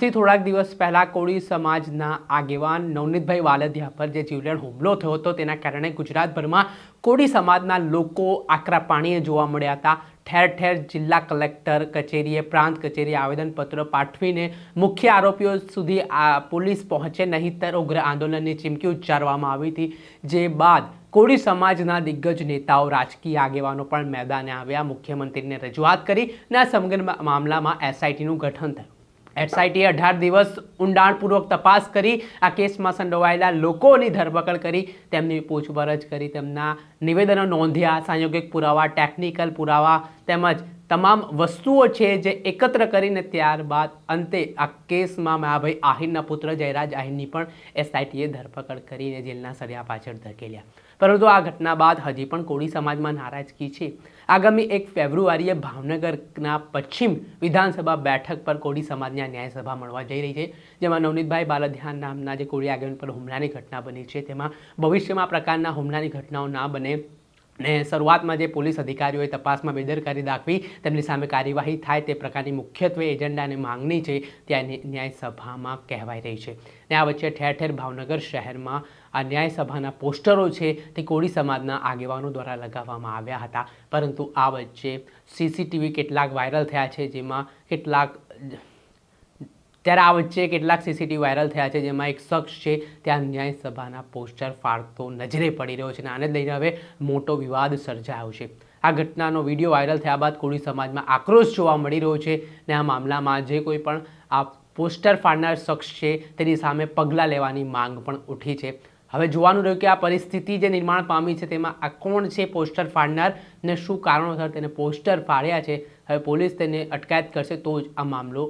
થી થોડાક દિવસ પહેલા કોળી સમાજના આગેવાન નવનીતભાઈ વાલદિયા પર જે જીવલેણ હુમલો થયો હતો તેના કારણે ગુજરાતભરમાં કોળી સમાજના લોકો આકરા પાણીએ જોવા મળ્યા હતા। ઠેર ઠેર જિલ્લા કલેક્ટર કચેરીએ, પ્રાંત કચેરીએ આવેદનપત્ર પાઠવીને મુખ્ય આરોપીઓ સુધી પોલીસ પહોંચે નહીંતર ઉગ્ર આંદોલનની ચીમકી ઉચ્ચારવામાં આવી હતી। જે બાદ કોળી સમાજના દિગ્ગજ નેતાઓ, રાજકીય આગેવાનો પણ મેદાને આવ્યા, મુખ્યમંત્રીને રજૂઆત કરી અને આ સમગ્ર મામલામાં એસઆઈટીનું ગઠન થયું। એસઆઈટીએ 18 દિવસ ઊંડાણપૂર્વક તપાસ કરી આ કેસમાં સંડોવાયેલા લોકોની ધરપકડ કરી, તેમની પૂછપરછ કરી, તેમના નિવેદનો નોંધ્યા, સાંયોગિક પુરાવા, ટેકનિકલ પુરાવા તેમજ તમામ વસ્તુઓ છે જે એકત્ર કરીને ત્યારબાદ અંતે આ કેસમાં મહાભાઈ આહિરના પુત્ર જયરાજ આહિરની પણ એસઆઈટીએ ધરપકડ કરીને જેલના સળિયા પાછળ ધકેલ્યા। પરંતુ આ ઘટના બાદ હજી પણ કોળી સમાજમાં નારાજગી છે। આગામી 1 ફેબ્રુઆરીએ ભાવનગરના પશ્ચિમ વિધાનસભા બેઠક પર કોળી સમાજની ન્યાય સભા મળવા જઈ રહી છે, જેમાં નવનીતભાઈ વાલદિયા નામના જે કોળી આગેવાન પર હુમલાની ઘટના બની છે તેમાં ભવિષ્યમાં આ પ્રકારના હુમલાની ઘટનાઓ ના બને ને શરૂઆતમાં જે પોલીસ અધિકારીઓએ તપાસમાં બેદરકારી દાખવી તેમની સામે કાર્યવાહી થાય તે પ્રકારની મુખ્યત્વે એજન્ડા અને માંગણી છે ત્યાં ન્યાય સભામાં કહેવાઈ રહી છે। ને આ વચ્ચે ઠેર ઠેર ભાવનગર શહેરમાં આ ન્યાય સભાના પોસ્ટરો છે તે કોળી સમાજના આગેવાનો દ્વારા લગાવવામાં આવ્યા હતા, પરંતુ આ વચ્ચે સીસીટીવી કેટલાક વાયરલ થયા છે, જેમાં કેટલાક સીસીટીવી વાયરલ થયા છે જેમાં એક શખ્સ છે ત્યાં ન્યાય સભાના પોસ્ટર ફાડતો નજરે પડી રહ્યો છે અને આને લઈને હવે મોટો વિવાદ સર્જાયો છે। આ ઘટનાનો વિડીયો વાયરલ થયા બાદ કોળી સમાજમાં આક્રોશ જોવા મળી રહ્યો છે અને આ મામલામાં જે કોઈ પણ આ પોસ્ટર ફાડનાર શખ્સ છે તેની સામે પગલાં લેવાની માંગ પણ ઉઠી છે। હવે જોવાનું રહ્યું કે આ પરિસ્થિતિ જે નિર્માણ પામી છે તેમાં આ કોણ છે પોસ્ટર ફાડનાર ને શું કારણોસર તેને પોસ્ટર ફાડ્યા છે। હવે પોલીસ તેને અટકાયત કરશે તો જ આ મામલો